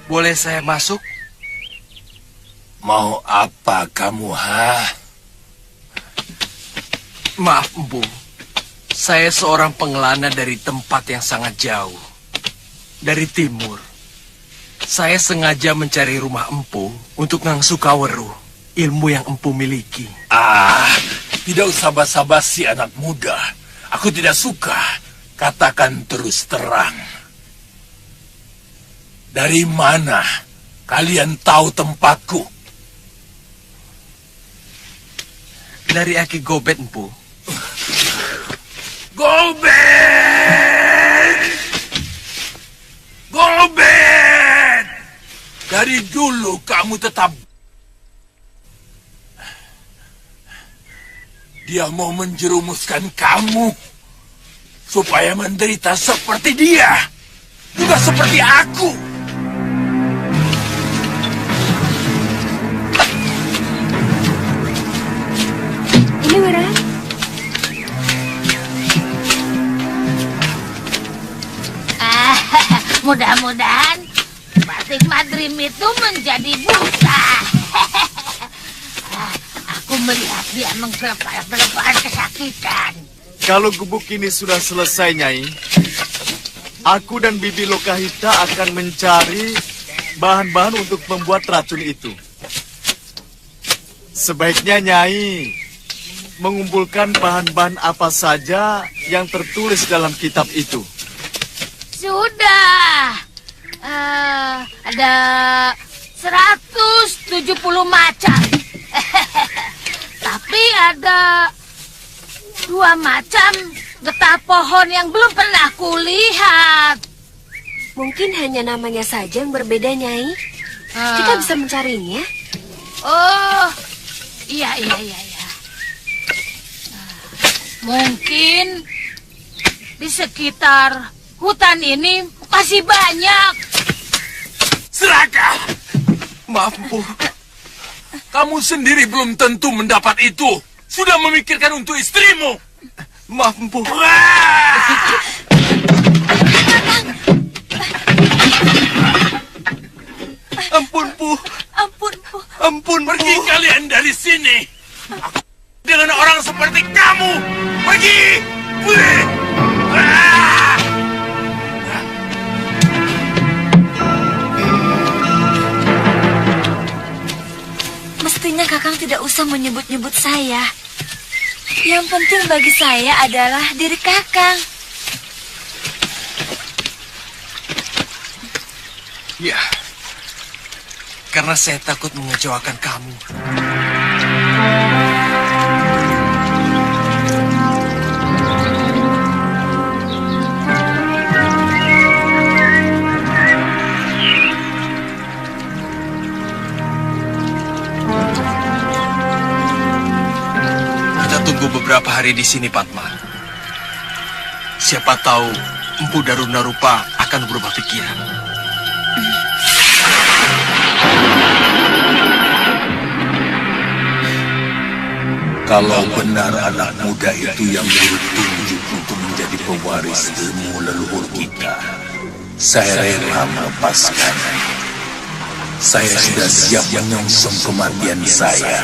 Boleh saya masuk? Mau apa kamu, Maaf, Empu. Saya seorang pengelana dari tempat yang sangat jauh. Dari timur. Saya sengaja mencari rumah Empu untuk ngangsu kaweruh, ilmu yang Empu miliki. Tidak usah basa-basi anak muda. Aku tidak suka. Katakan terus terang. Dari mana kalian tahu tempatku? Dari Aki Gobet, Empu. Gobet! Gobet! Dari dulu kamu tetap... Dia mau menjerumuskan kamu supaya menderita seperti dia. Juga seperti aku. Ini Wira. Mudah-mudahan batik madrim itu menjadi buta. Aku melihat dia menggelepar-gelepar kesakitan. Kalau gubuk ini sudah selesai, Nyai, aku dan Bibi Lokahita akan mencari bahan-bahan untuk membuat racun itu. Sebaiknya Nyai mengumpulkan bahan-bahan apa saja yang tertulis dalam kitab itu. Sudah. Ada 170 macam. Tapi ada 2 macam getah pohon yang belum pernah kulihat. Mungkin hanya namanya saja yang berbeda, Nyai. Kita bisa mencarinya. Oh, iya. Mungkin di sekitar hutan ini masih banyak. Seraka! Maaf, Empu. Kamu sendiri belum tentu mendapat itu. Sudah memikirkan untuk istrimu. Maaf, Empu. Ampun, Pu. Ampun, Pergi kalian dari sini. Aku dengan orang seperti kamu. Pergi! tidak usah menyebut-nyebut saya. Yang penting bagi saya adalah diri Kakang. Ya, karena saya takut mengecewakan kamu. Kita tunggu beberapa hari di sini, Padma. Siapa tahu Empu Darunarupa akan berubah pikiran. Kalau benar anak muda itu yang ditunjuk untuk menjadi pewaris ilmu leluhur kita, saya rela melepaskan. Saya sudah siap menyongsong kematian saya.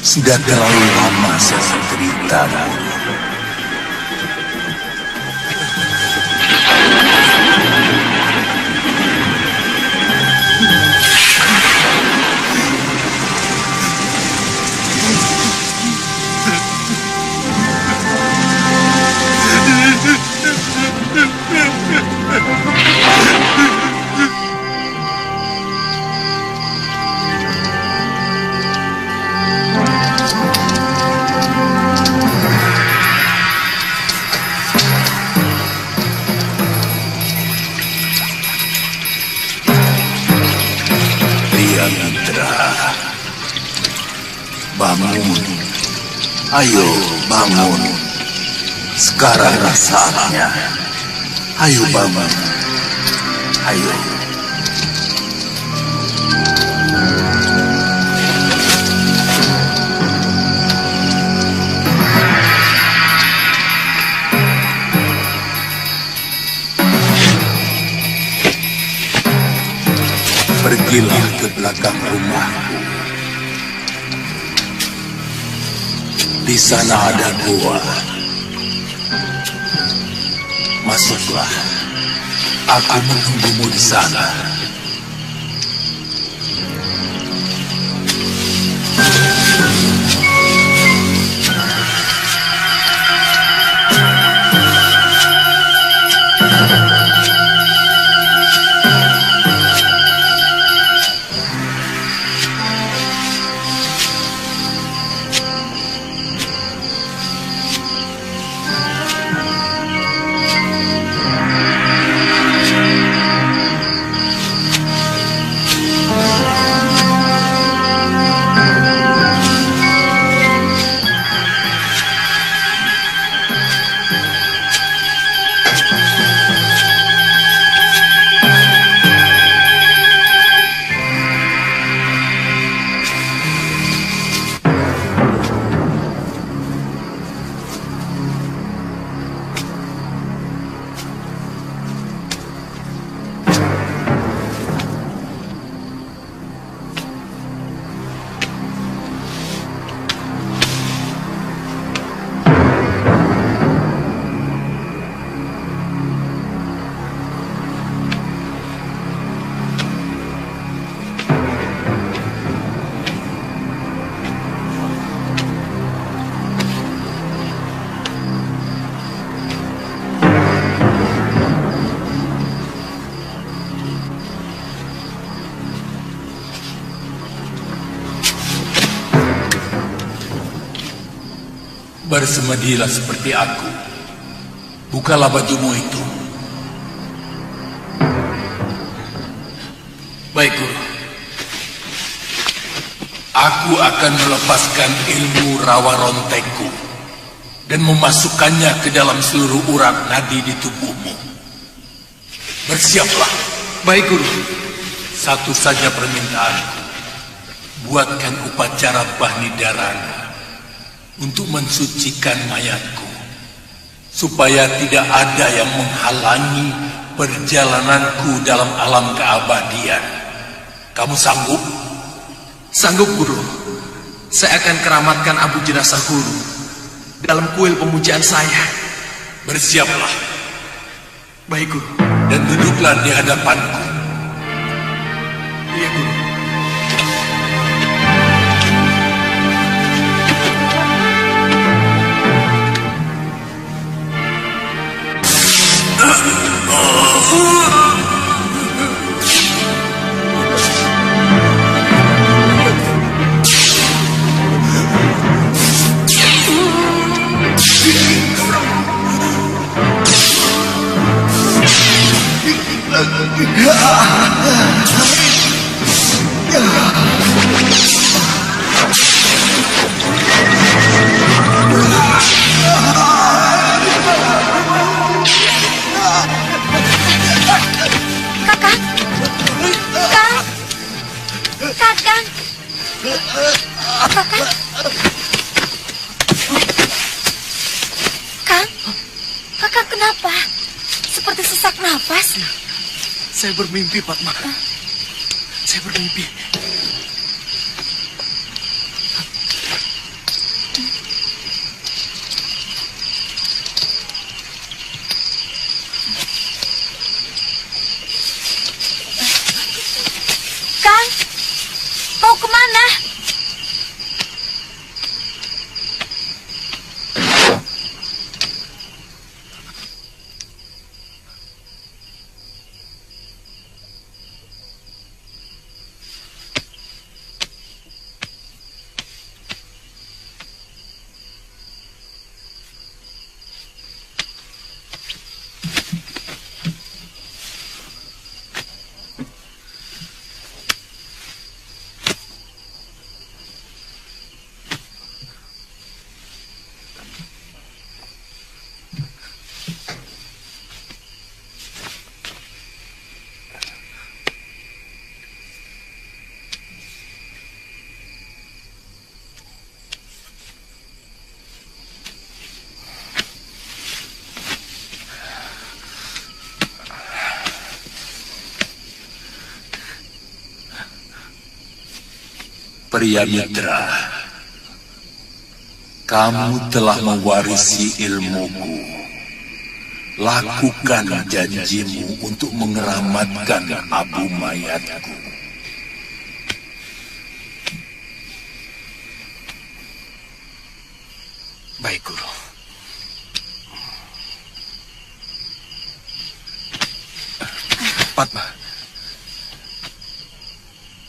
Sudah terlalu lama saya menderita, Guru. Bangun. Ayo bangun. Sekarang saatnya. Ayo bangun. Ayo. Pergilah ke belakang rumahku. Di sana ada gua. Masuklah. Aku menunggumu di sana. Bersemedilah seperti aku. Bukalah bajumu itu. Baik, Guru. Aku akan melepaskan ilmu rawa rontekku dan memasukkannya ke dalam seluruh urat nadi di tubuhmu. Bersiaplah. Baik, Guru. Satu saja permintaanku. Buatkan upacara Bahni Dharana untuk mensucikan mayatku, supaya tidak ada yang menghalangi perjalananku dalam alam keabadian. Kamu sanggup? Sanggup, Guru. Saya akan keramatkan abu jenazah Guru dalam kuil pemujaan saya. Bersiaplah. Baik, Guru. Dan duduklah di hadapanku. Iya, Guru. Kakang. Kakang. Kakang. Kakang. Kang. Kakang kenapa? Seperti sesak nafas. Saya bermimpi, Padma. Saya bermimpi. Kang, mau kemana? Pria mitra, kamu telah mewarisi ilmuku. Lakukan janjimu untuk mengeramatkan abu mayatku. Baik, Guru. Padma.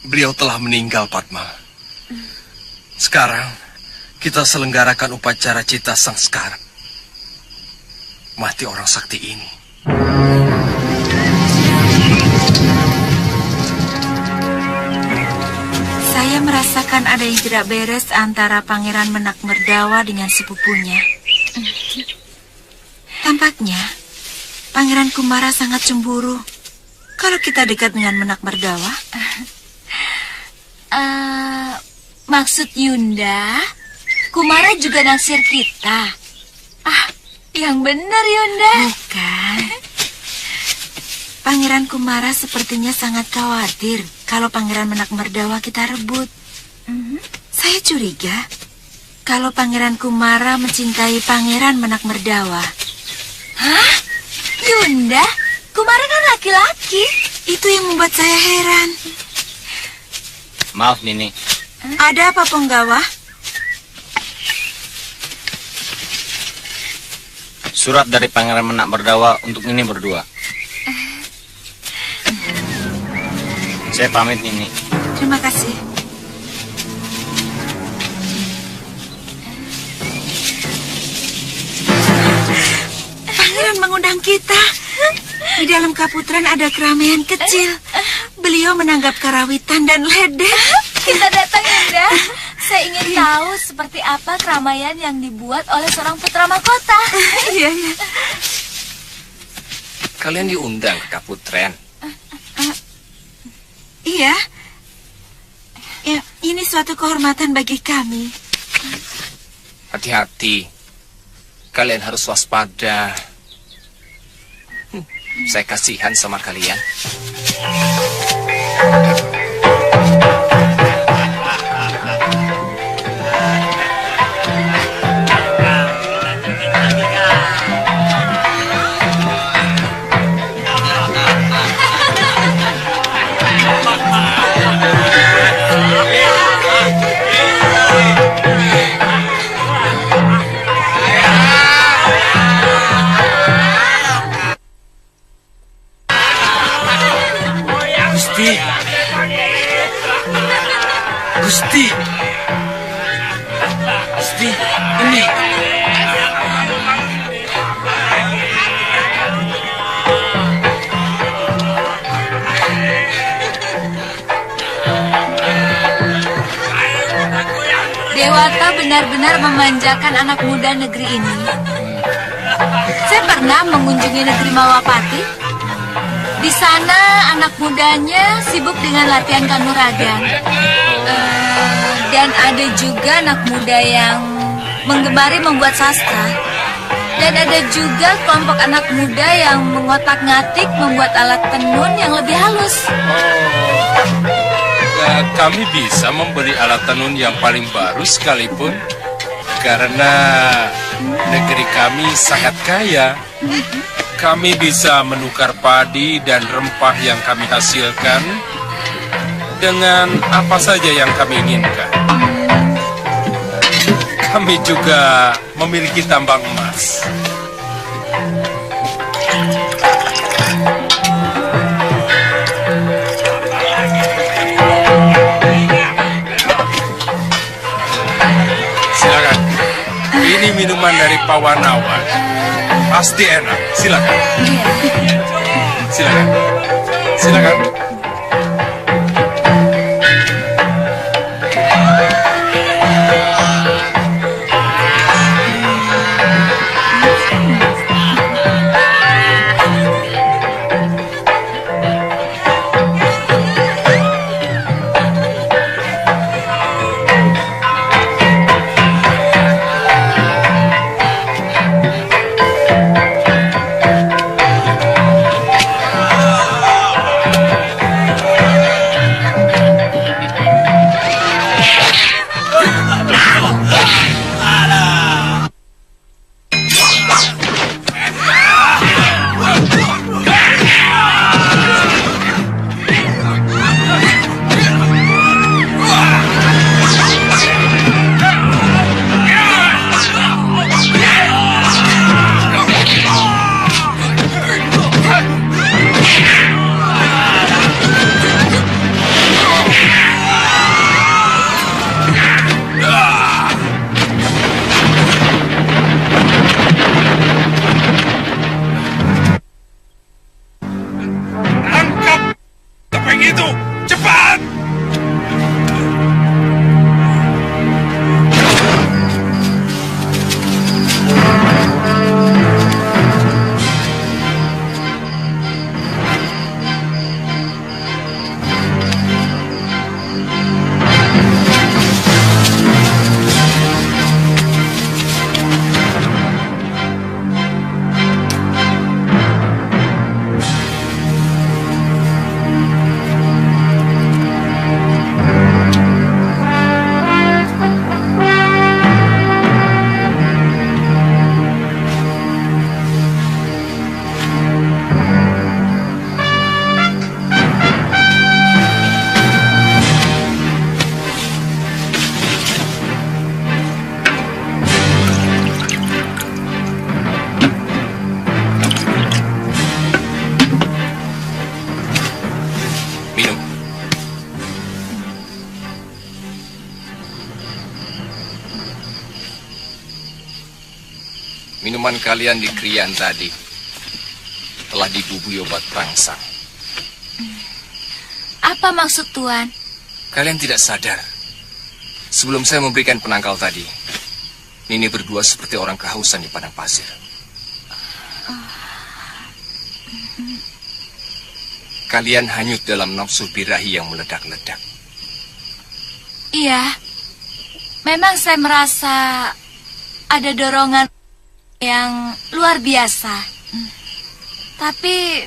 Beliau telah meninggal, Padma. Sekarang, kita selenggarakan upacara cita sangskara. Mati orang sakti ini. Saya merasakan ada yang tidak beres antara Pangeran Menak Merdawa dengan sepupunya. Tampaknya, Pangeran Kumara sangat cemburu kalau kita dekat dengan Menak Merdawa. Maksud Yunda, Kumara juga naksir kita. Yang benar Yunda. Bukan. Pangeran Kumara sepertinya sangat khawatir kalau Pangeran Menak Merdawa kita rebut. Saya curiga kalau Pangeran Kumara mencintai Pangeran Menak Merdawa. Hah? Yunda, Kumara kan laki-laki. Itu yang membuat saya heran. Maaf, Nini. Ada apa, Penggawa? Surat dari Pangeran Menak Merdawa untuk Nini berdua. Saya pamit, Nini. Terima kasih. Pangeran mengundang kita. Di dalam Kaputren ada keramaian kecil. Beliau menanggap karawitan dan ledek. Kita datang Yunda. Saya ingin tahu seperti apa keramaian yang dibuat oleh seorang putra mahkota. Iya, iya. Kalian diundang ke Kaputren. Iya. Ya, ini suatu kehormatan bagi kami. Hati-hati. Kalian harus waspada. Saya kasihan sama kalian. Dewata benar-benar memanjakan anak muda negeri ini. Saya pernah mengunjungi negeri Mawapati. Di sana anak mudanya sibuk dengan latihan kanuragan. Dan ada juga anak muda yang menggemari membuat sastra. Dan ada juga kelompok anak muda yang mengotak-ngatik membuat alat tenun yang lebih halus. Kami bisa memberi alat tenun yang paling baru sekalipun, karena negeri kami sangat kaya. Kami bisa menukar padi dan rempah yang kami hasilkan dengan apa saja yang kami inginkan. Kami juga memiliki tambang emas. Silakan. Ini minuman dari Pawanawan. Pasti enak. Silakan. Silakan. Silakan. Minuman kalian di Krian tadi telah dibubui obat perangsang. Apa maksud Tuan? Kalian tidak sadar. Sebelum saya memberikan penangkal tadi, Nini berdua seperti orang kehausan di padang pasir. Kalian hanyut dalam nafsu birahi yang meledak-ledak. Iya, memang saya merasa ada dorongan yang luar biasa. Tapi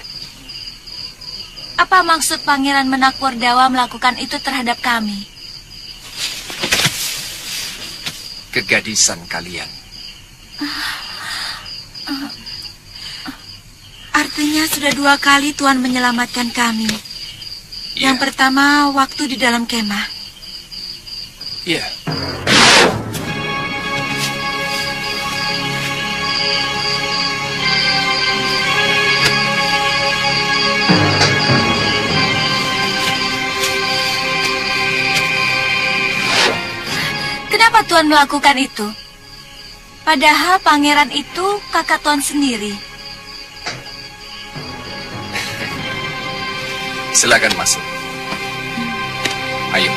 apa maksud Pangeran Menakwardawa melakukan itu terhadap kami? Kegadisan kalian. Artinya sudah 2 kali Tuan menyelamatkan kami. Ya. Yang pertama waktu di dalam kemah. Iya. Kenapa Tuan melakukan itu? Padahal pangeran itu kakak Tuan sendiri. Silakan masuk. Ayo.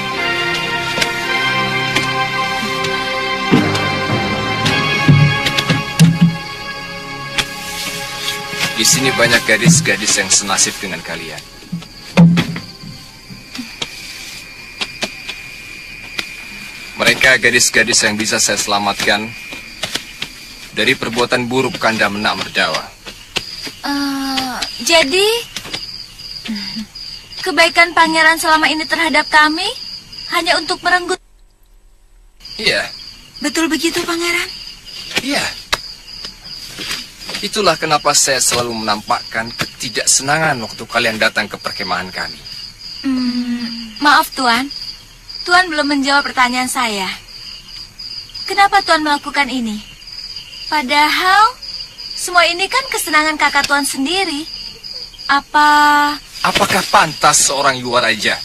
Di sini banyak gadis-gadis yang senasib dengan kalian. Mereka gadis-gadis yang bisa saya selamatkan dari perbuatan buruk Kanda Menak Merdawa. Jadi, kebaikan pangeran selama ini terhadap kami hanya untuk merenggut. Iya, Betul begitu, pangeran? iya. Itulah kenapa saya selalu menampakkan ketidaksenangan waktu kalian datang ke perkemahan kami. Maaf, Tuan. Tuan belum menjawab pertanyaan saya. Kenapa Tuan melakukan ini? Padahal, semua ini kan kesenangan kakak Tuan sendiri. Apakah pantas seorang Yuwaraja,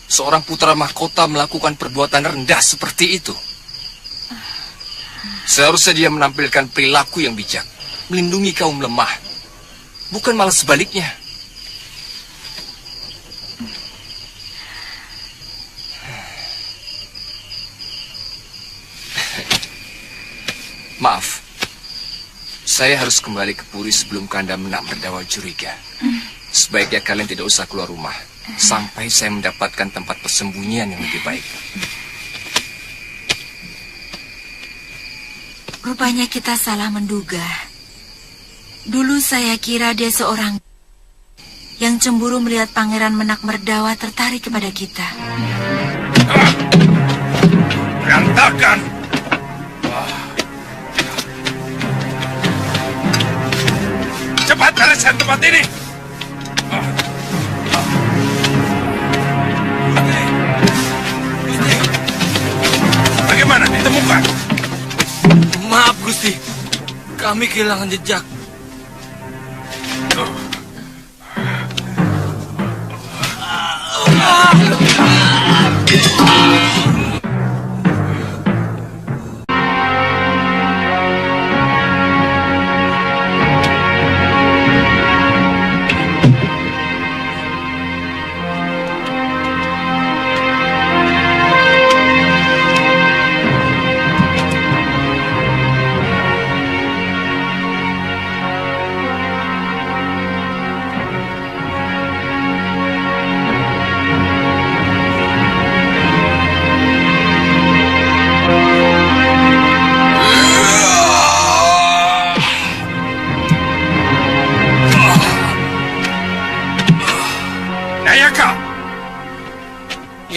seorang putra mahkota melakukan perbuatan rendah seperti itu? Seharusnya dia menampilkan perilaku yang bijak, melindungi kaum lemah, bukan malah sebaliknya. Maaf, saya harus kembali ke Puri sebelum Kanda Menak Merdawa curiga. Sebaiknya kalian tidak usah keluar rumah sampai saya mendapatkan tempat persembunyian yang lebih baik. Rupanya kita salah menduga. Dulu saya kira dia seorang yang cemburu melihat Pangeran Menak Merdawa tertarik kepada kita. Berantakan! Cepat bereskan tempat ini! Bagaimana ditemukan? Maaf, Gusti. Kami kehilangan jejak.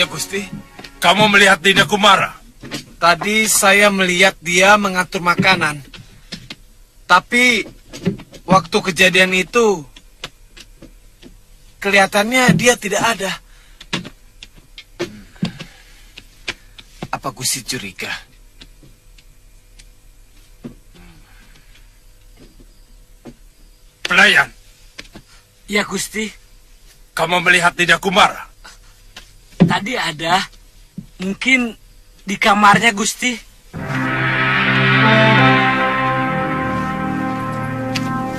Ya, Gusti. Kamu melihat Dinda Kumara? Tadi saya melihat dia mengatur makanan. Tapi waktu kejadian itu kelihatannya dia tidak ada. Apa Gusti curiga? Pelayan, Ya, Gusti. kamu melihat Dinda Kumara? Tadi ada. Mungkin di kamarnya, Gusti.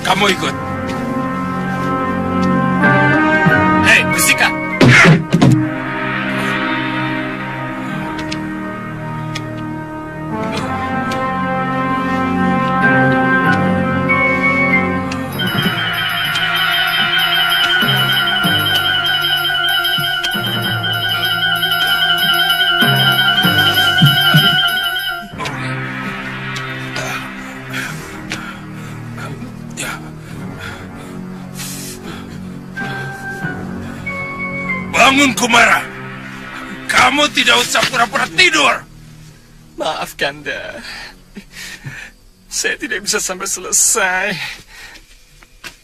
Kamu ikut. Hei, bersihkan. Bangun, Kumara. Kamu tidak usah pura-pura tidur. Maaf, Kanda. Saya tidak bisa sampai selesai.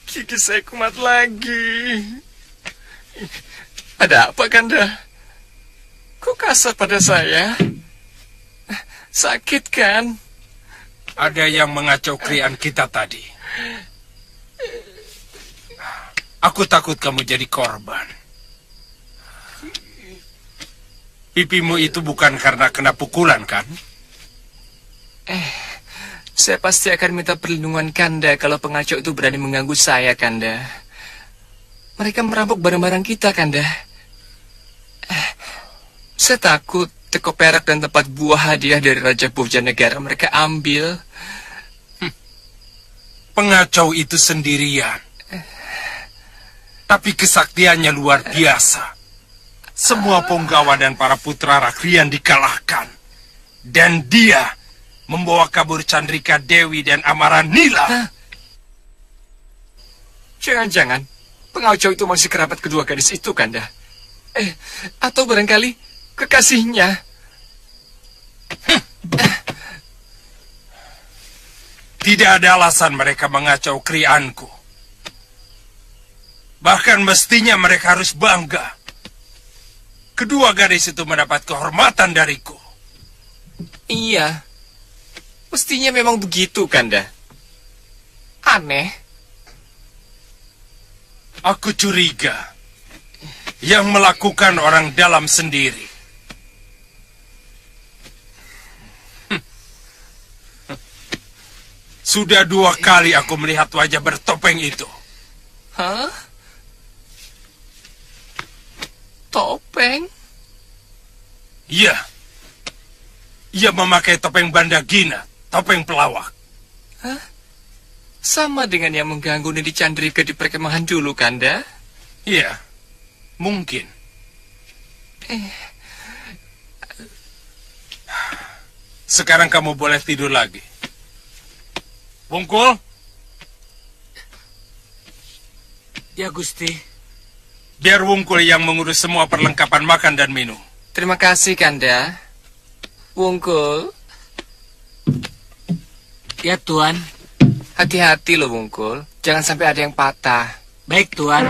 Gigi saya kumat lagi. Ada apa, Kanda? Kok kasar pada saya? Sakit, kan? Ada yang mengacau krian kita tadi. Aku takut kamu jadi korban. Pipimu itu bukan karena kena pukulan, kan? Saya pasti akan minta perlindungan Kanda kalau pengacau itu berani mengganggu saya, Kanda. Mereka merampok barang-barang kita, Kanda. Saya takut teko perak dan tempat buah hadiah dari Raja Bojanegara mereka ambil. Pengacau itu sendirian. Tapi kesaktiannya luar biasa. Semua punggawa dan para putra Rakrian dikalahkan. Dan dia membawa kabur Chandrika Dewi dan Amaranila. Jangan-jangan pengacau itu masih kerabat kedua gadis itu, Kanda. Atau barangkali kekasihnya. Tidak ada alasan mereka mengacau krianku. Bahkan mestinya mereka harus bangga. Kedua gadis itu mendapat kehormatan dariku. Iya. Mestinya memang begitu, Kanda. Aneh. Aku curiga yang melakukan orang dalam sendiri. Sudah 2 kali aku melihat wajah bertopeng itu. Hah? Topeng? Iya. Ia memakai topeng Bandagina, topeng pelawak. Hah? Sama dengan yang mengganggu Nidi Chandrika di perkemahan dulu, Kanda? Iya, mungkin. Sekarang kamu boleh tidur lagi. Wungkul? Ya, Gusti. Biar Wungkul yang mengurus semua perlengkapan makan dan minum. Terima kasih, Kanda. Wungkul. Ya, Tuan. Hati-hati loh, Wungkul. Jangan sampai ada yang patah. Baik, Tuan.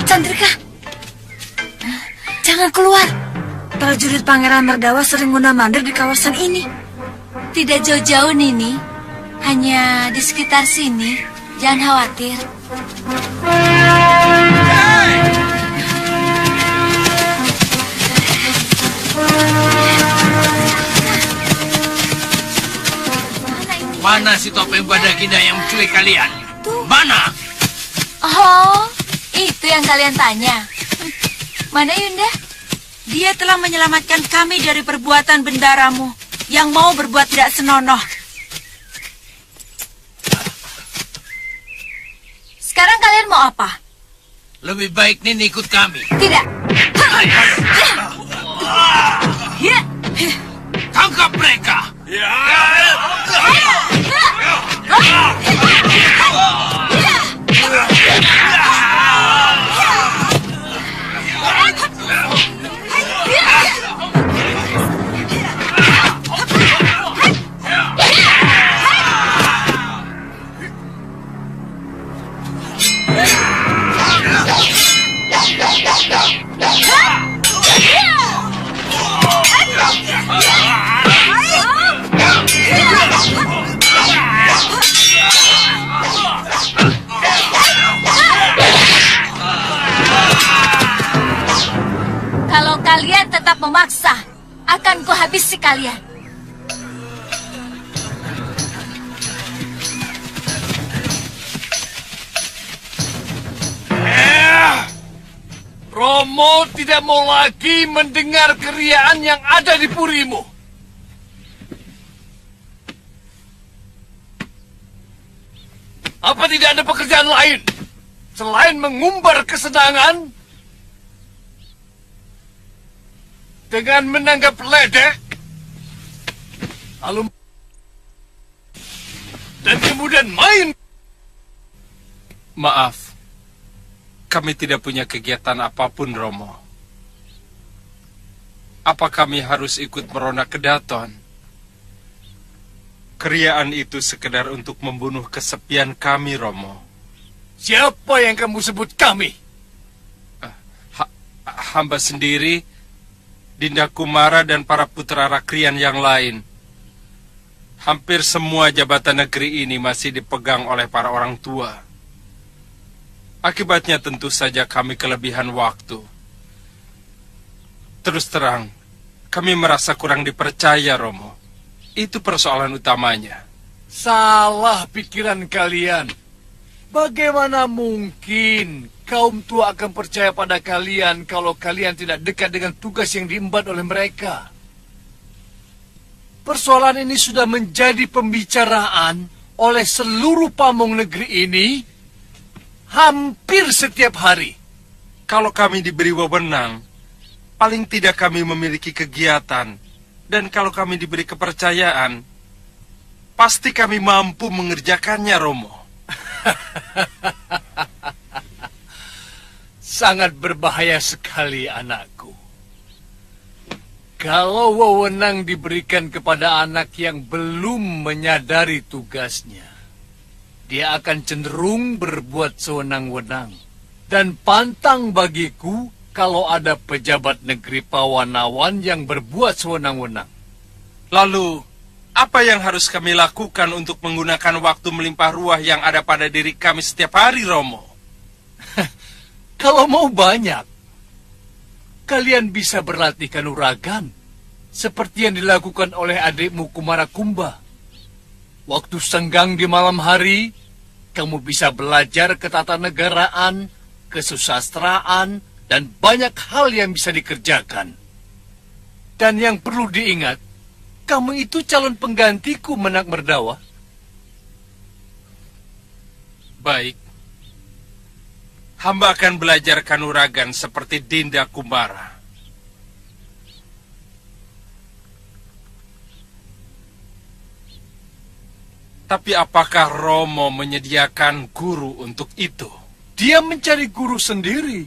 Chandrika, jangan keluar. Prajurit Pangeran Merdawa sering mondar-mandir di kawasan ini. Tidak jauh-jauh, Nini. Hanya di sekitar sini. Jangan khawatir. Mana si topeng Bandagina yang menculik kalian? Mana? Oh, itu yang kalian tanya. Mana Yunda? Dia telah menyelamatkan kami dari perbuatan bendaramu yang mau berbuat tidak senonoh. Sekarang kalian mau apa? Lebih baik Nini ikut kami. Tidak. Tangkap mereka. Kalau kalian tetap memaksa, akan kuhabisi kalian. Romo tidak mau lagi mendengar keriaan yang ada di purimu. Apa tidak ada pekerjaan lain selain mengumbar kesenangan dengan menanggap ledek, lalu dan kemudian main? Maaf, kami tidak punya kegiatan apapun, Romo. Apa kami harus ikut merona ke Daton? Keriaan itu sekedar untuk membunuh kesepian kami, Romo. Siapa yang kamu sebut kami? hamba sendiri, Dinda Kumara dan para putra Rakrian yang lain. Hampir semua jabatan negeri ini masih dipegang oleh para orang tua. Akibatnya tentu saja kami kelebihan waktu. Terus terang, kami merasa kurang dipercaya, Romo. Itu persoalan utamanya. Salah pikiran kalian. Bagaimana mungkin kaum tua akan percaya pada kalian kalau kalian tidak dekat dengan tugas yang diemban oleh mereka? Persoalan ini sudah menjadi pembicaraan oleh seluruh pamong negeri ini hampir setiap hari. Kalau kami diberi wewenang, paling tidak kami memiliki kegiatan. Dan kalau kami diberi kepercayaan, pasti kami mampu mengerjakannya, Romo. Sangat berbahaya sekali, anakku. Kalau wewenang diberikan kepada anak yang belum menyadari tugasnya, dia akan cenderung berbuat sewenang-wenang. Dan pantang bagiku kalau ada pejabat negeri Pawanawan yang berbuat sewenang-wenang. Lalu, apa yang harus kami lakukan untuk menggunakan waktu melimpah ruah yang ada pada diri kami setiap hari, Romo? Kalau mau banyak, kalian bisa berlatih kanuragan, seperti yang dilakukan oleh adikmu Kumara Kumba. Waktu senggang di malam hari, kamu bisa belajar ketatanegaraan, kesusastraan, dan banyak hal yang bisa dikerjakan. Dan yang perlu diingat, kamu itu calon penggantiku, Menak Merdawa. Baik. Hamba akan belajar kanuragan seperti Dinda Kumara. Tapi apakah Romo menyediakan guru untuk itu? Dia mencari guru sendiri.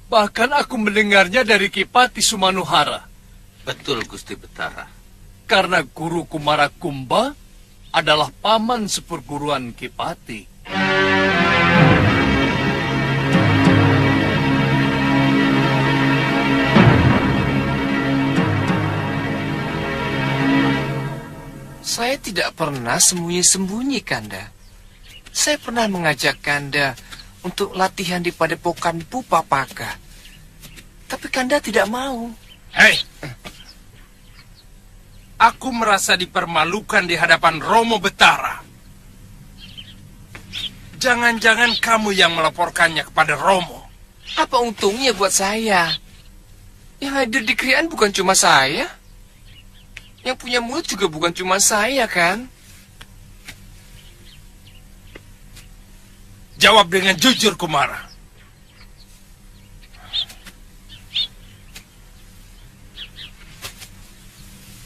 Bahkan aku mendengarnya dari Kipati Sumanuhara. Betul, Gusti Betara. Karena guru Kumara Kumba adalah paman seperguruan Kipati. Saya tidak pernah sembunyi-sembunyi, Kanda. Saya pernah mengajak Kanda untuk latihan di padepokan Pupapaka. Tapi Kanda tidak mau. Hei! Aku merasa dipermalukan di hadapan Romo Betara. Jangan-jangan kamu yang melaporkannya kepada Romo. Apa untungnya buat saya? Yang hadir di krian bukan cuma saya. Yang punya mulut juga bukan cuma saya, kan? Jawab dengan jujur, Kumara.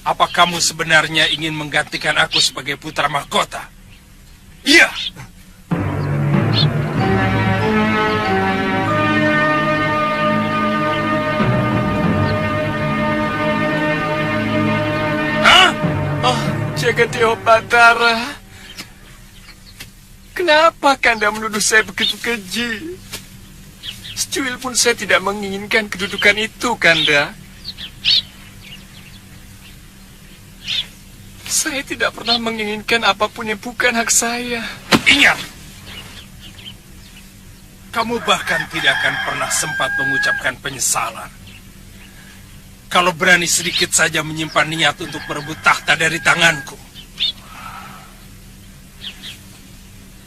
Apa kamu sebenarnya ingin menggantikan aku sebagai putra mahkota? Iya! Jagadeo Batara, kenapa Kanda menuduh saya begitu keji? Secuil pun saya tidak menginginkan kedudukan itu, Kanda. Saya tidak pernah menginginkan apapun yang bukan hak saya. Ingat, kamu bahkan tidak akan pernah sempat mengucapkan penyesalan. Kalau berani sedikit saja menyimpan niat untuk merebut tahta dari tanganku.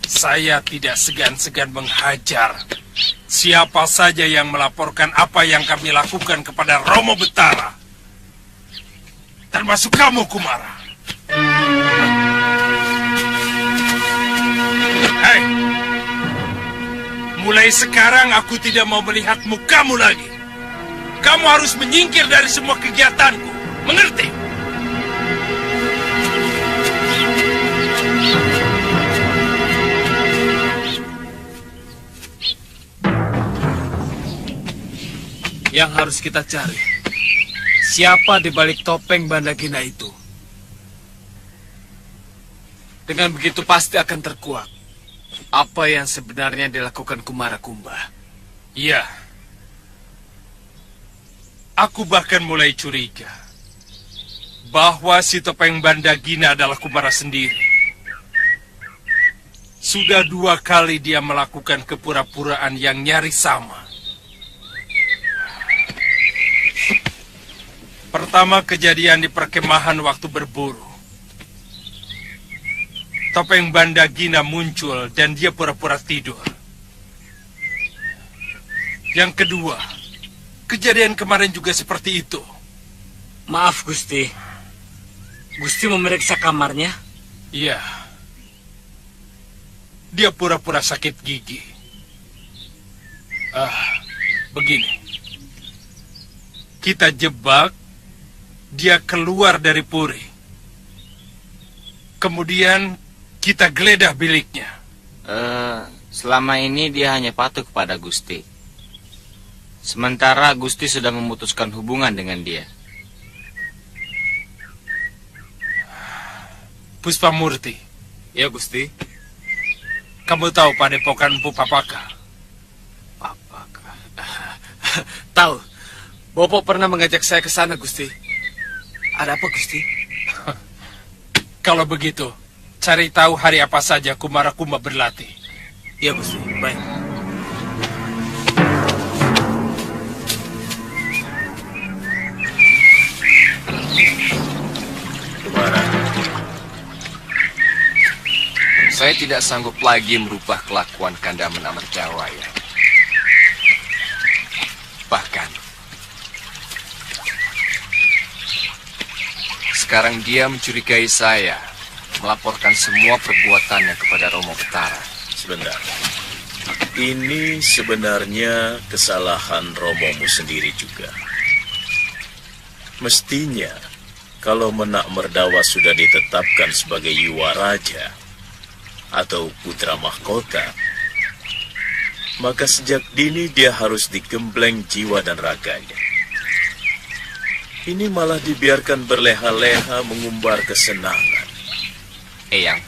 Saya tidak segan-segan menghajar siapa saja yang melaporkan apa yang kami lakukan kepada Romo Betara. Termasuk kamu, Kumara. Hei, mulai sekarang aku tidak mau melihat mukamu lagi. Kamu harus menyingkir dari semua kegiatanku. Mengerti? Yang harus kita cari, siapa di balik topeng Bandagina itu? Dengan begitu pasti akan terkuak apa yang sebenarnya dilakukan Kumara Kumba. Iya. Aku bahkan mulai curiga bahwa si Topeng Bandagina adalah Kumara sendiri. Sudah 2 kali dia melakukan kepura-puraan yang nyaris sama. Pertama kejadian di perkemahan waktu berburu. Topeng Bandagina muncul dan dia pura-pura tidur. Yang kedua, kejadian kemarin juga seperti itu. Maaf, Gusti. Gusti memeriksa kamarnya? Iya. Dia pura-pura sakit gigi. Begini. Kita jebak, dia keluar dari puri. Kemudian kita geledah biliknya. Selama ini dia hanya patuh kepada Gusti. Sementara Gusti sudah memutuskan hubungan dengan dia. Puspamurti. Ya, Gusti. Kamu tahu padepokan Empu Papaka? Tahu. Bopo pernah mengajak saya ke sana, Gusti. Ada apa, Gusti? Kalau begitu, cari tahu hari apa saja Kumara Kumba berlatih. Iya, Gusti. Baik. Kumara, Saya tidak sanggup lagi merubah kelakuan Kanda Menakmerdawa, ya. Bahkan, sekarang dia mencurigai saya, melaporkan semua perbuatannya kepada Romo Betara. sebentar. Ini sebenarnya kesalahan Romomu sendiri juga. Mestinya, kalau Menakmerdawa sudah ditetapkan sebagai Yuwaraja atau putra mahkota, maka sejak dini dia harus digembleng jiwa dan raganya. Ini malah dibiarkan berleha-leha mengumbar kesenangan. Eyang,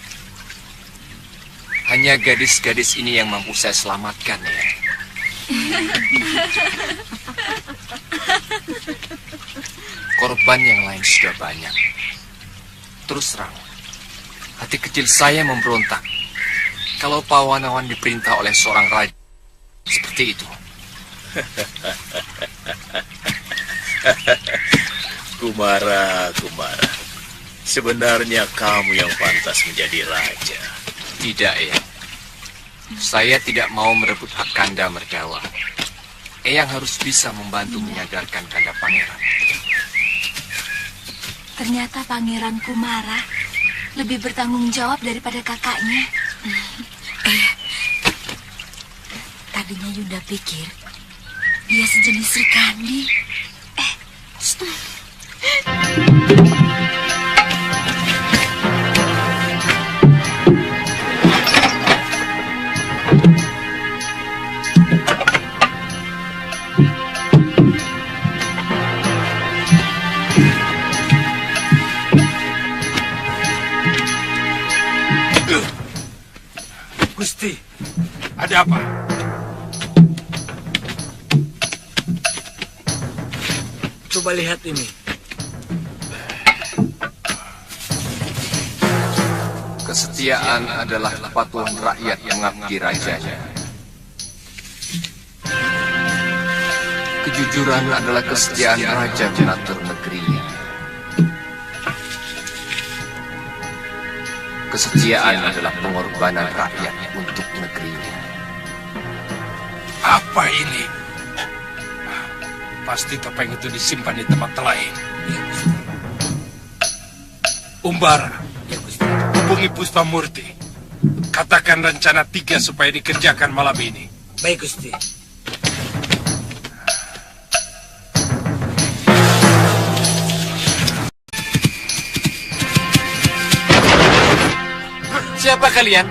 hanya gadis-gadis ini yang mampu saya selamatkan, ya. Korban yang lain sudah banyak. Terus terang, hati kecil saya memberontak kalau Pawanawan diperintah oleh seorang raja seperti itu. Kumara, sebenarnya kamu yang pantas menjadi raja. Tidak, Eyang. Saya tidak mau merebut hak Kanda Merdawa. Eyang harus bisa membantu menyadarkan Kanda Pangeran. Ternyata Pangeran Kumara lebih bertanggung jawab daripada kakaknya. Tadinya Yunda pikir dia sejenis Sri Kandi. Gusti, ada apa? Coba lihat ini. Kesetiaan adalah kepatuhan rakyat mengabdi rajanya. Kejujuran adalah kesetiaan raja mengatur negerinya. Kesetiaan adalah pengorbanan rakyat untuk negerinya. Apa ini? Pasti topeng itu disimpan di tempat lain. Umbara, hubungi Puspamurti. Katakan rencana 3 supaya dikerjakan malam ini. Baik, Gusti. Siapa kalian?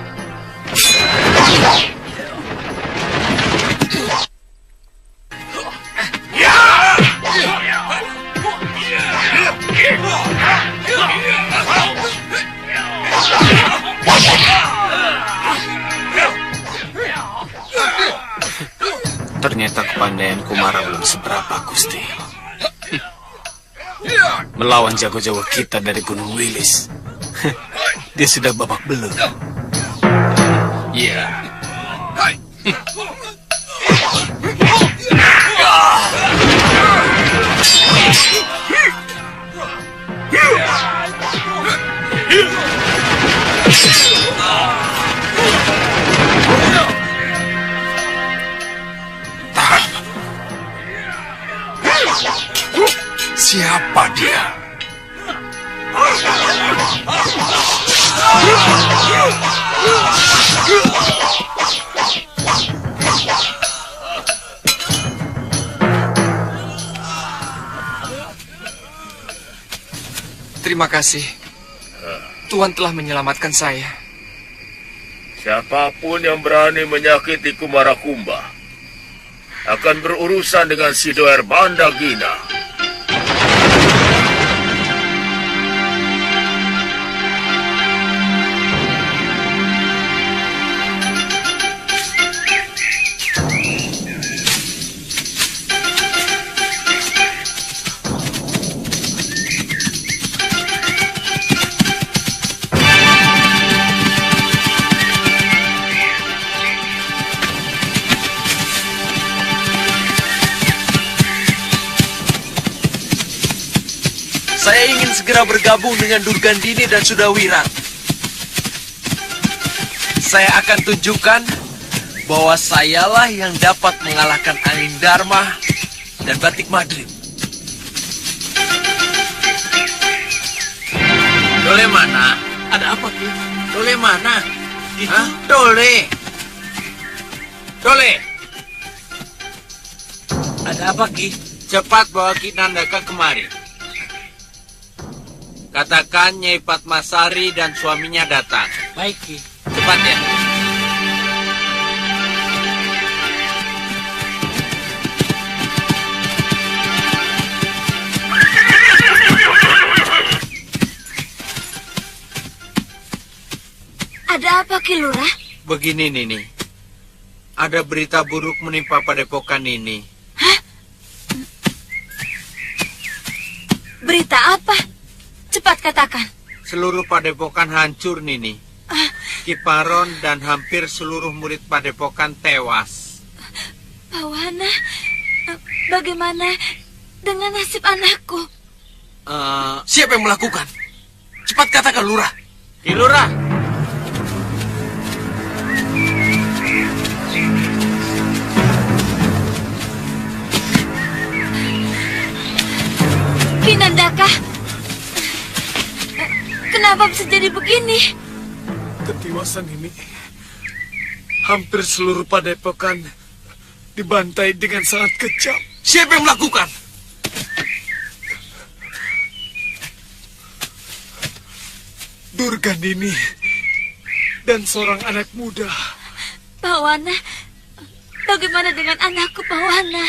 Ternyata kepandaian Kumara belum seberapa, Gusti. melawan jago-jago kita dari Gunung Wilis. Dia sudah babak belur. Iya. Siapa dia? Terima kasih. Tuhan telah menyelamatkan saya. Siapapun yang berani menyakiti Kumarakumba akan berurusan dengan Sidoer Bandagina. Saya ingin segera bergabung dengan Durgandini dan Sudawirat. Saya akan tunjukkan bahwa sayalah yang dapat mengalahkan Angin Dharma dan Batik Madrid. Dole mana? Ada apa, Ki? Dole mana? Hah? Dole. Dole. Ada apa, Ki? Cepat bawa Ki Nandaka kemari. Katakan Nyai Padmasari dan suaminya datang. Baik, Ki. Cepat ya. Ada apa, Ki Lurah? Begini, Nini. Ada berita buruk menimpa padepokan ini. Hah? Berita apa? Cepat katakan. Seluruh padepokan hancur, Nini. Kiparon dan hampir seluruh murid padepokan tewas. Pawana, bagaimana dengan nasib anakku? Siapa yang melakukan? Cepat katakan, Lurah. Ki Lurah. Ki Nandaka, kenapa bisa jadi begini? Ketiwasan ini, hampir seluruh padepokan dibantai dengan sangat kejam. Siapa yang melakukan? Durgandini dan seorang anak muda. Pawana, bagaimana dengan anakku, Pawana?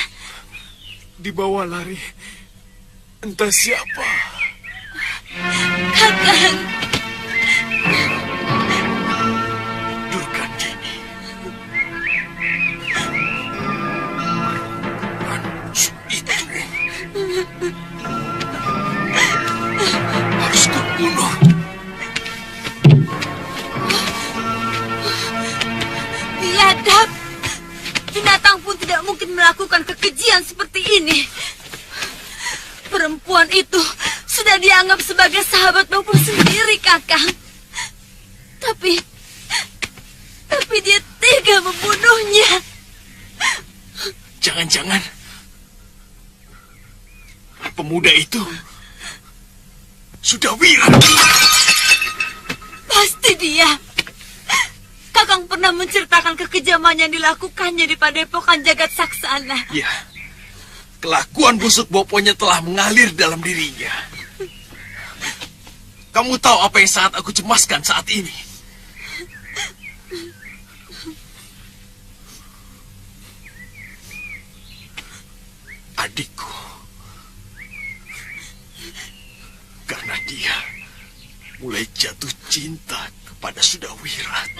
Dibawa lari entah siapa. Kakang. Durgandini. Itu harus terbunuh. Biadab. Binatang pun tidak mungkin melakukan kekejian seperti ini. Perempuan itu sudah dianggap sebagai sahabat Bopo sendiri, Kakang. Tapi dia tega membunuhnya. Jangan-jangan pemuda itu Sudawirat. Pasti dia. Kakang pernah menceritakan kekejaman yang dilakukannya di padepokan Jagat Saksana. Ya, kelakuan busuk Boponya telah mengalir dalam dirinya. Kamu tahu apa yang sangat aku cemaskan saat ini? Adikku. Karena dia mulai jatuh cinta kepada Sudawirat.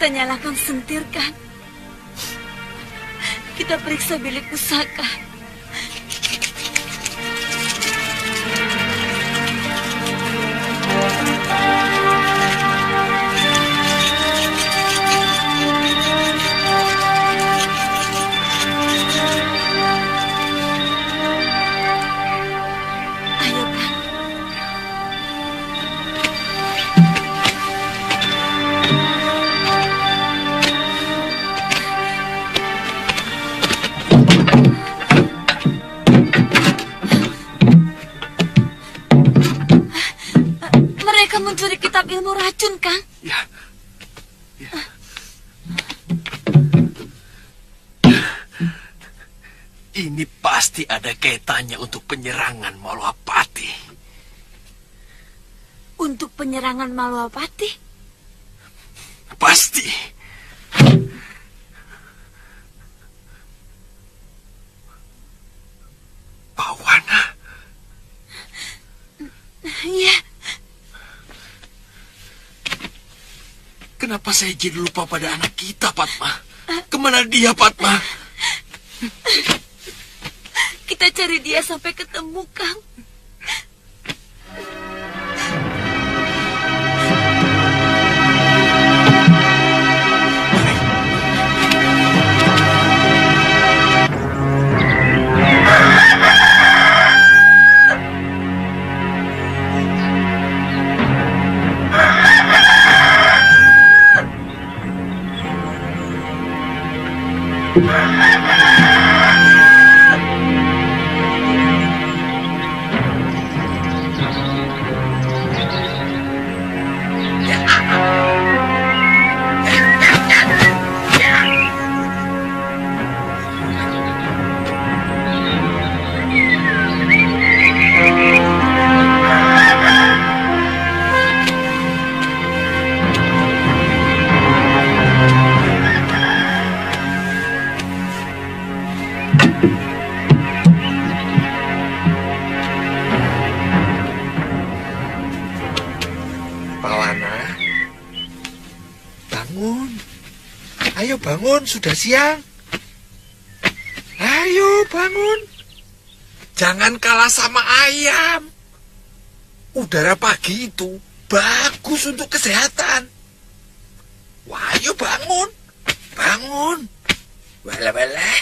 Kita nyalakan sentir, kan? Kita periksa bilik pusaka. Ayo, kan? Mereka mencuri kitab ilmu racun, Kang. Ya. Ini pasti ada kaitannya untuk penyerangan Malwapati. Untuk penyerangan Malwapati? Pasti. Pawana. Iya. Kenapa saya jadi lupa pada anak kita, Padma? Kemana dia, Padma? Kita cari dia sampai ketemu, Kang. Pawana, bangun. Ayo bangun, sudah siang. Ayo bangun. Jangan kalah sama ayam. Udara pagi itu bagus untuk kesehatan. Wah, ayo bangun. Bangun. Wala-wala.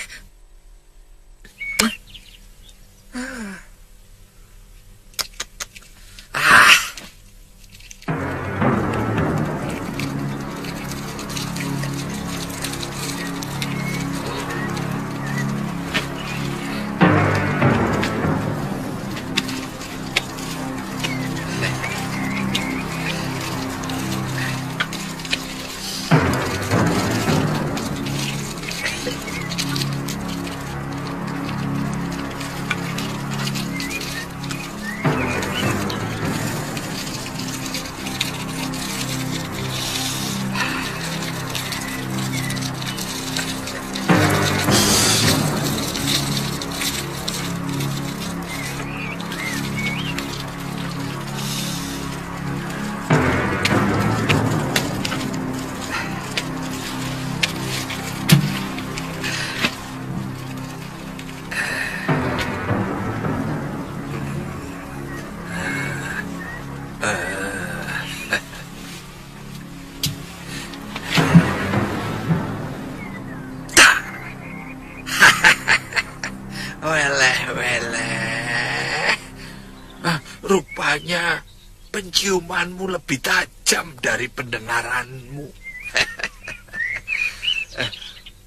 Rupanya penciumanmu lebih tajam dari pendengaranmu.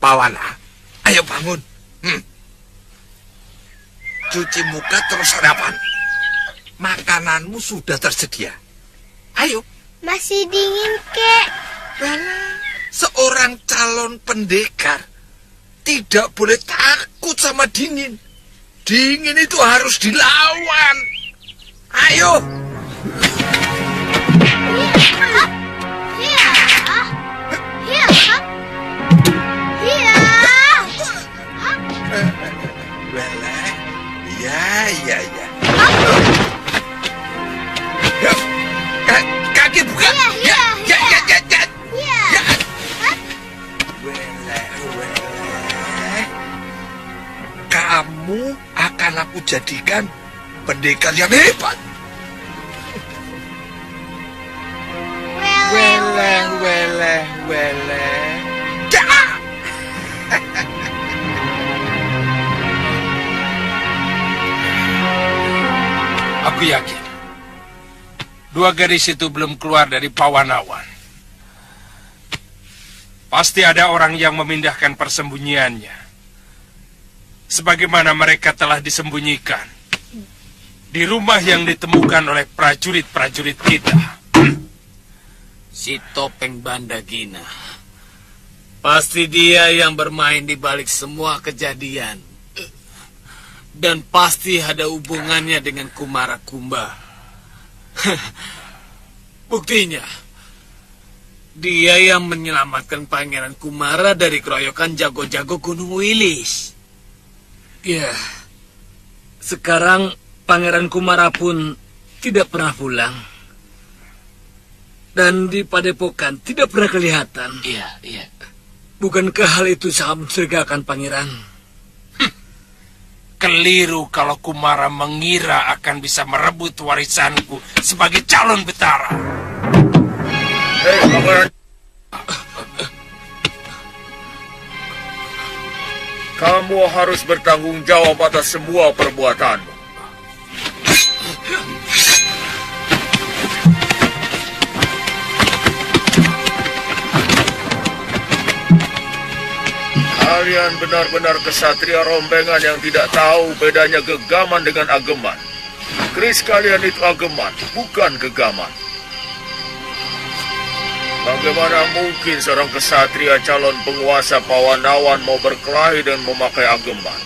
Pawana, ayo bangun. Cuci muka terus sarapan. Makananmu sudah tersedia. Ayo. Masih dingin, Kek. Seorang calon pendekar tidak boleh takut sama dingin. Dingin itu harus dilawan. Ayo. Ya. Kaki buka. Ya. jadikan pendekar yang hebat. Weleh, weleh, weleh. Aku yakin dua gadis itu belum keluar dari Pawanawan. Pasti ada orang yang memindahkan persembunyiannya, sebagaimana mereka telah disembunyikan di rumah yang ditemukan oleh prajurit-prajurit kita. Si Topeng Bandagina. Pasti dia yang bermain di balik semua kejadian. Dan pasti ada hubungannya dengan Kumara Kumba. Buktinya, dia yang menyelamatkan Pangeran Kumara dari keroyokan jago-jago Gunung Wilis. Ya, sekarang Pangeran Kumara pun tidak pernah pulang. Dan di Padepokan tidak pernah kelihatan. Iya. Bukankah hal itu sangat mencurigakan, Pangeran? Keliru kalau Kumara mengira akan bisa merebut warisanku sebagai calon betara. Hei, Pangeran. Kamu harus bertanggung jawab atas semua perbuatanmu. Kalian benar-benar kesatria rombengan yang tidak tahu bedanya gegaman dengan ageman. Keris kalian itu ageman, bukan gegaman. Bagaimana mungkin seorang kesatria calon penguasa Pawanawan mau berkelahi dan memakai ageman?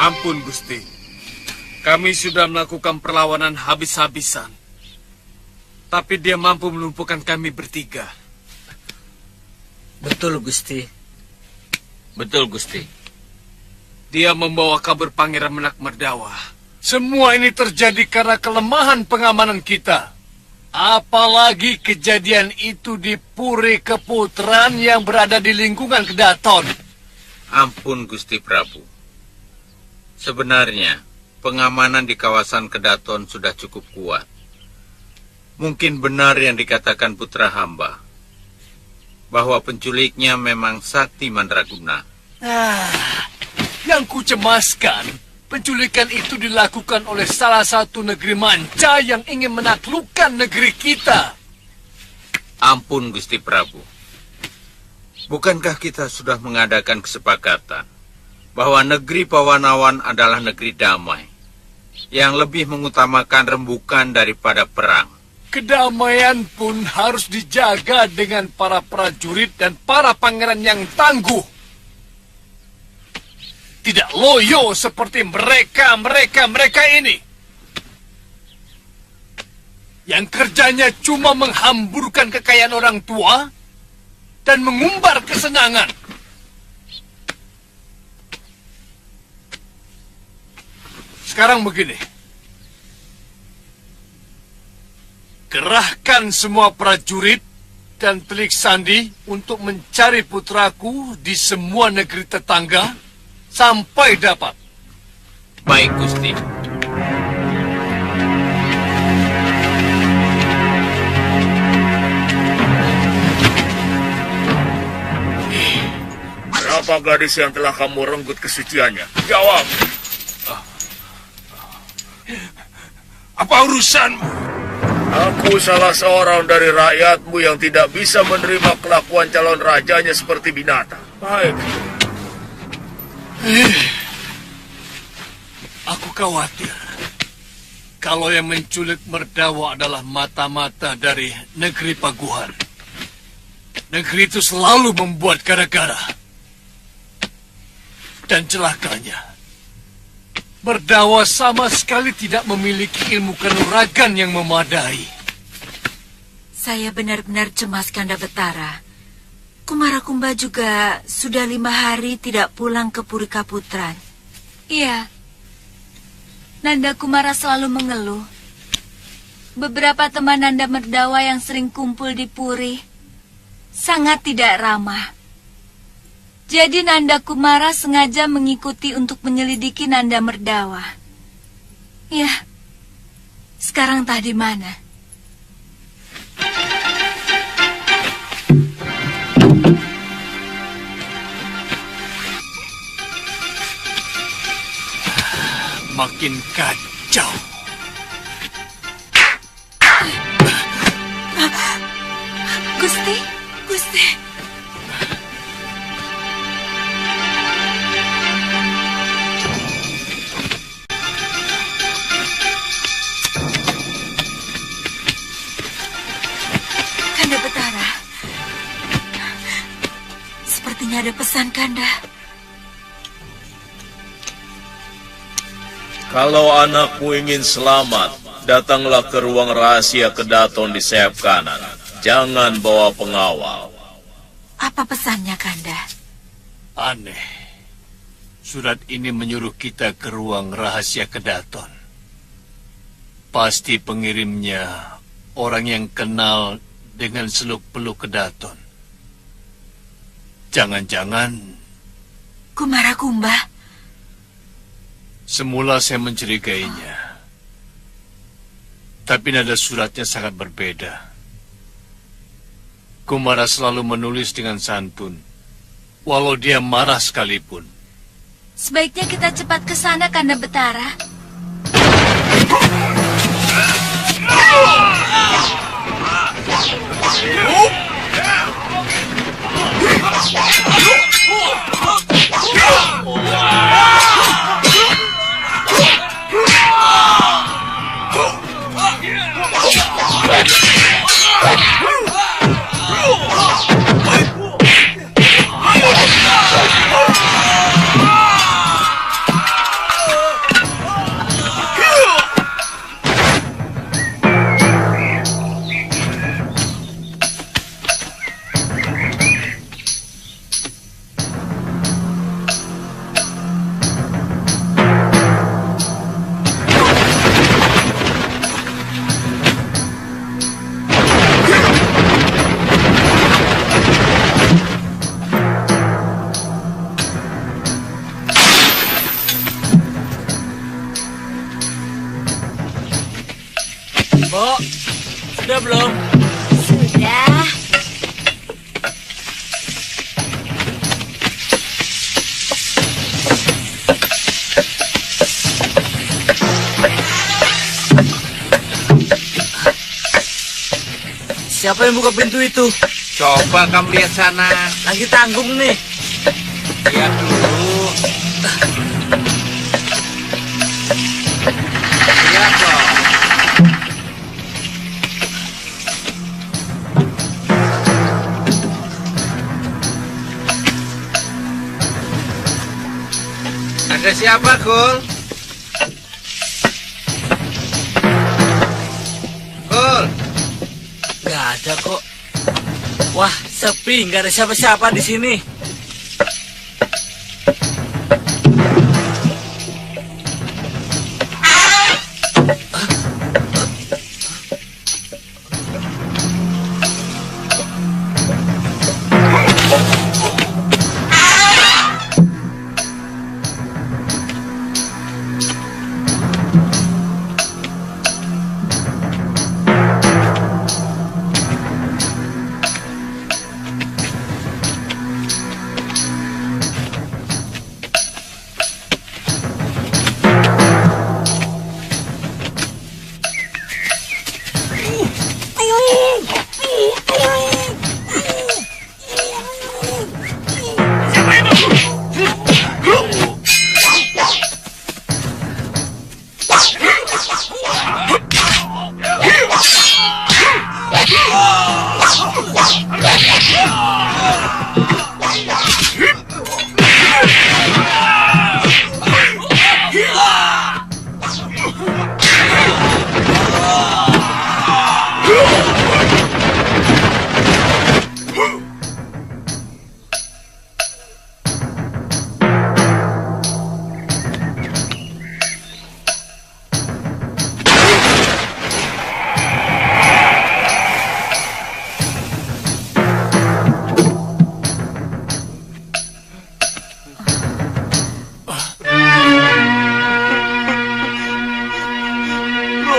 Ampun, Gusti. Kami sudah melakukan perlawanan habis-habisan. Tapi dia mampu melumpuhkan kami bertiga. Betul, Gusti. Betul, Gusti. Dia membawa kabur Pangeran Menak Merdawa. Semua ini terjadi karena kelemahan pengamanan kita. Apalagi kejadian itu di Puri Keputran yang berada di lingkungan Kedaton. Ampun, Gusti Prabu. Sebenarnya, pengamanan di kawasan Kedaton sudah cukup kuat. Mungkin benar yang dikatakan putra hamba, bahwa penculiknya memang Sakti Mandraguna. Yang kucemaskan, penculikan itu dilakukan oleh salah satu negeri manca yang ingin menaklukkan negeri kita. Ampun, Gusti Prabu. Bukankah kita sudah mengadakan kesepakatan bahwa negeri Pawanawan adalah negeri damai, yang lebih mengutamakan rembukan daripada perang? Kedamaian pun harus dijaga dengan para prajurit dan para pangeran yang tangguh. Tidak loyo seperti mereka ini. Yang kerjanya cuma menghamburkan kekayaan orang tua dan mengumbar kesenangan. Sekarang begini. Kerahkan semua prajurit dan telik sandi untuk mencari putraku di semua negeri tetangga sampai dapat. Baik, Gusti. Berapa gadis yang telah kamu renggut kesuciannya? Jawab. Apa urusanmu? Aku salah seorang dari rakyatmu yang tidak bisa menerima kelakuan calon rajanya seperti binatang. Baik. Aku khawatir kalau yang menculik Merdawa adalah mata-mata dari negeri Paguhan. Negeri itu selalu membuat gara-gara. Dan celakanya, Merdawa sama sekali tidak memiliki ilmu kanuragan yang memadai. Saya benar-benar cemas, Kanda Betara. Kumarakumba juga sudah 5 hari tidak pulang ke Puri Kaputran. Iya. Nanda Kumara selalu mengeluh. Beberapa teman Nanda Merdawa yang sering kumpul di Puri sangat tidak ramah. Jadi Nanda Kumara sengaja mengikuti untuk menyelidiki Nanda Merdawa. Ya, sekarang entah di mana. Makin kacau. Gusti, Gusti. Kanda Betara. Sepertinya ada pesan, Kanda. Kalau anakmu ingin selamat, datanglah ke ruang rahasia Kedaton di sayap kanan. Jangan bawa pengawal. Apa pesannya, Kanda? Aneh. Surat ini menyuruh kita ke ruang rahasia Kedaton. Pasti pengirimnya orang yang kenal dengan seluk-beluk Kedaton. Jangan-jangan Kumarakumba. Semula saya mencurigainya. Tapi nada suratnya sangat berbeda. Kumara selalu menulis dengan santun, walau dia marah sekalipun. Sebaiknya kita cepat ke sana, Kanda Betara. Mbok, sudah belum? Sudah. Siapa yang buka pintu itu? Coba kamu lihat sana. Lagi tanggung nih. Lihat dulu. Lihat dong. Ada siapa, Kul? Kul? Gak ada kok. Wah, sepi, nggak ada siapa-siapa di sini.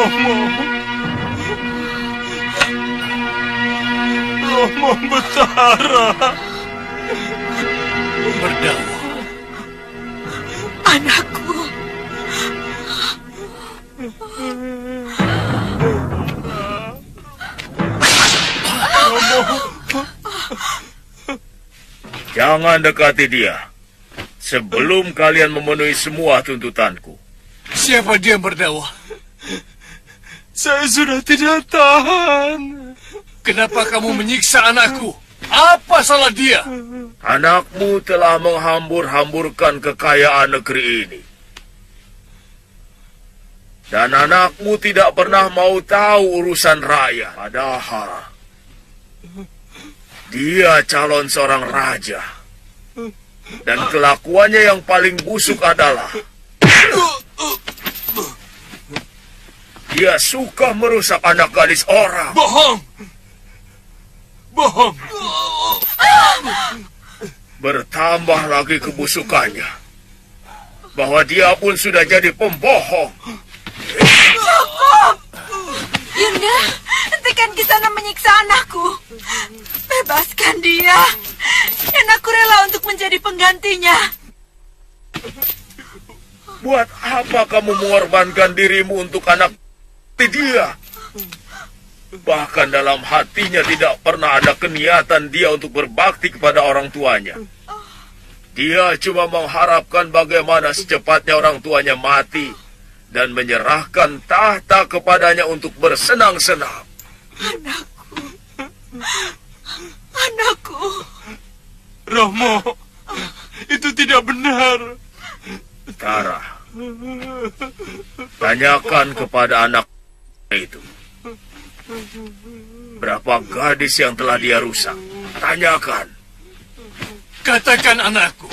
Romo. Romo Betara. Merdawa. Anakku. Jangan dekati dia sebelum kalian memenuhi semua tuntutanku. Siapa dia, Merdawa? Saya sudah tidak tahan. Kenapa kamu menyiksa anakku? Apa salah dia? Anakmu telah menghambur-hamburkan kekayaan negeri ini. Dan anakmu tidak pernah mau tahu urusan rakyat. Padahal dia calon seorang raja. Dan kelakuannya yang paling busuk adalah dia suka merusak anak gadis orang. Bohong! Bohong! Bertambah lagi kebusukannya, bahwa dia pun sudah jadi pembohong. Cukup! Yunda, hentikan Kisana menyiksa anakku. Bebaskan dia. Dan aku rela untuk menjadi penggantinya. Buat apa kamu mengorbankan dirimu untuk anak dia? Bahkan dalam hatinya tidak pernah ada keniatan dia untuk berbakti kepada orang tuanya. Dia cuma mengharapkan bagaimana secepatnya orang tuanya mati dan menyerahkan tahta kepadanya untuk bersenang-senang. Anakku. Anakku. Romo, itu tidak benar. Tara, tanyakan kepada anak itu. Berapa gadis yang telah dia rusak? Tanyakan. Katakan anakku.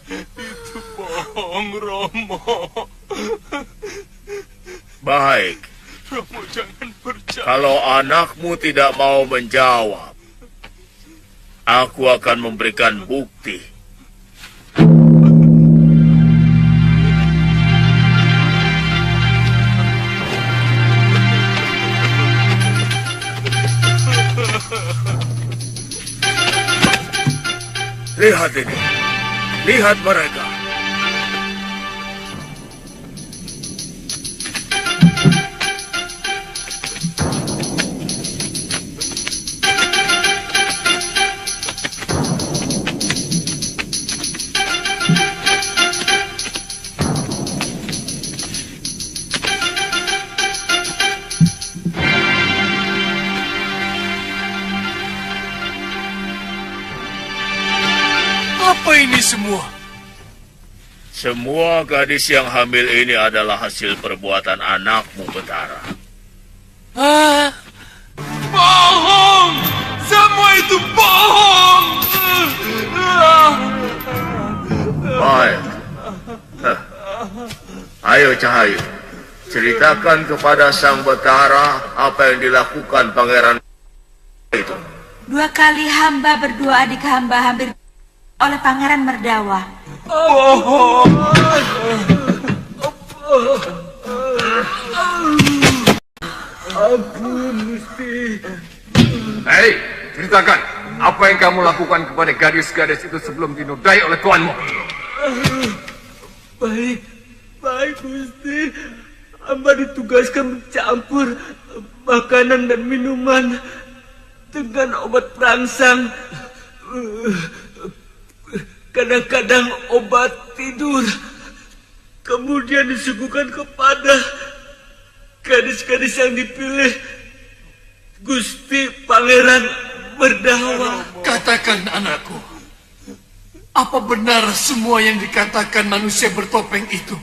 Itu bohong, Romo. Baik. Romo, jangan percaya. Kalau anakmu tidak mau menjawab, aku akan memberikan bukti. Lihat ini. Lihat mereka. Apa ini semua? Semua gadis yang hamil ini adalah hasil perbuatan anakmu, Betara. Ah, bohong! Semua itu bohong! Baik. Ayo, Cahayu. Ceritakan kepada Sang Betara apa yang dilakukan pangeran itu. 2 kali hamba berdua adik hamba hampir oleh Pangeran Merdawa. Bohong! Ampun, Gusti. Hei, ceritakan. Apa yang kamu lakukan kepada gadis-gadis itu sebelum dinodai oleh tuanmu? Baik, Gusti. Hamba ditugaskan mencampur makanan dan minuman dengan obat perangsang. Kadang-kadang obat tidur. Kemudian disuguhkan kepada gadis-gadis yang dipilih Gusti Pangeran Merdawa. Katakan, anakku, apa benar semua yang dikatakan manusia bertopeng itu?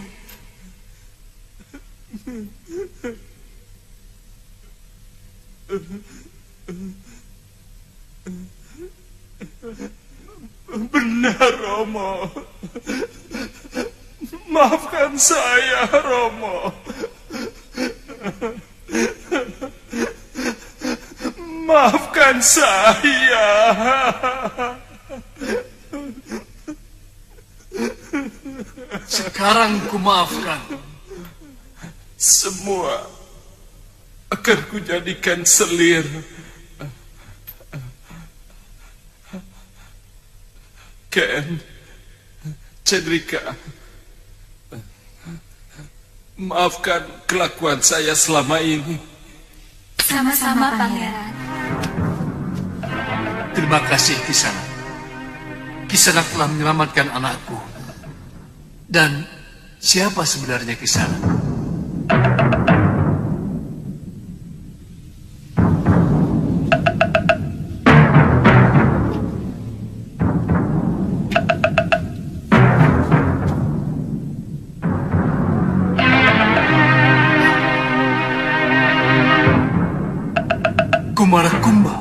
Benar, Romo. Maafkan saya, Romo. Maafkan saya. Sekarang ku maafkan. semua akan kujadikan selir. Ken, Cendrika, maafkan kelakuan saya selama ini. Sama-sama, Pangeran. Terima kasih, Kisanak. Kisanak telah menyelamatkan anakku. Dan siapa sebenarnya Kisanak? Kumara Kumba.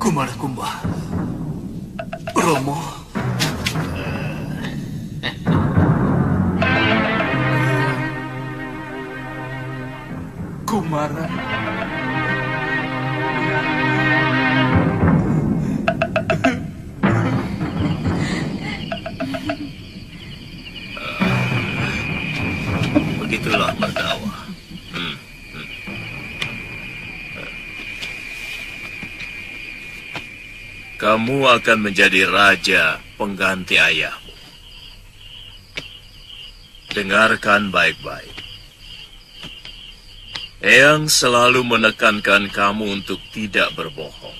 Kumara Kumba. Romo. Kumara. Begitulah Merdawa. Kamu akan menjadi raja pengganti ayahmu. Dengarkan baik-baik. Eyang selalu menekankan kamu untuk tidak berbohong.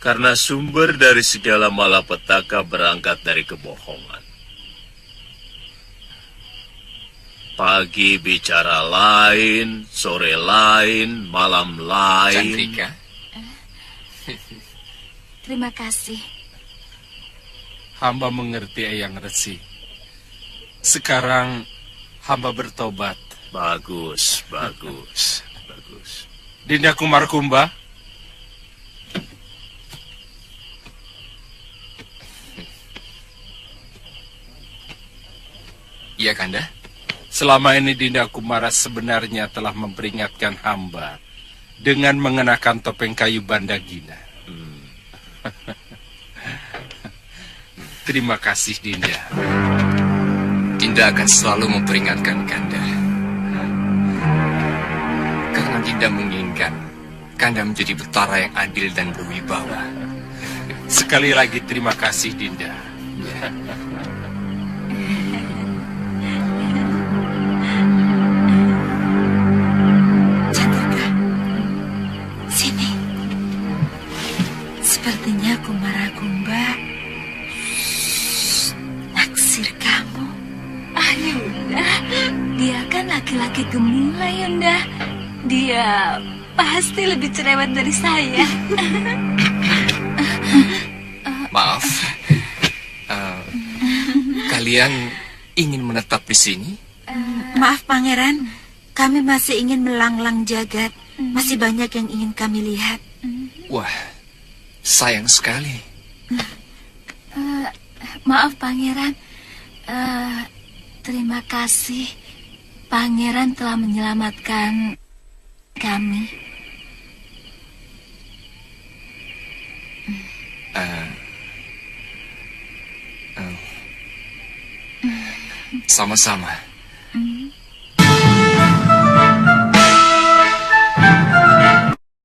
Karena sumber dari segala malapetaka berangkat dari kebohongan. Pagi bicara lain, sore lain, malam lain. Candrika. Terima kasih. Hamba mengerti Eyang Resi. Sekarang hamba bertobat. Bagus, bagus, bagus. Dinda Kumara Kumba. Iya, Kanda. Selama ini Dinda Kumara sebenarnya telah memperingatkan hamba dengan mengenakan topeng kayu Bandagina. Terima kasih, Dinda. Dinda akan selalu memperingatkan Kanda. Karena Dinda menginginkan Kanda menjadi betara yang adil dan berwibawa. Sekali lagi terima kasih, Dinda. Candrika, sini. Sepertinya Kumara Kumba naksir kamu. Ah, Yunda, dia kan laki-laki gemulai, Yunda. Dia pasti lebih cerewet dari saya. Maaf. Kalian ingin menetap di sini? Maaf, Pangeran. Kami masih ingin melanglang jagat. Masih banyak yang ingin kami lihat. Wah, sayang sekali. Maaf, Pangeran. Terima kasih. Pangeran telah menyelamatkan kami. Sama-sama.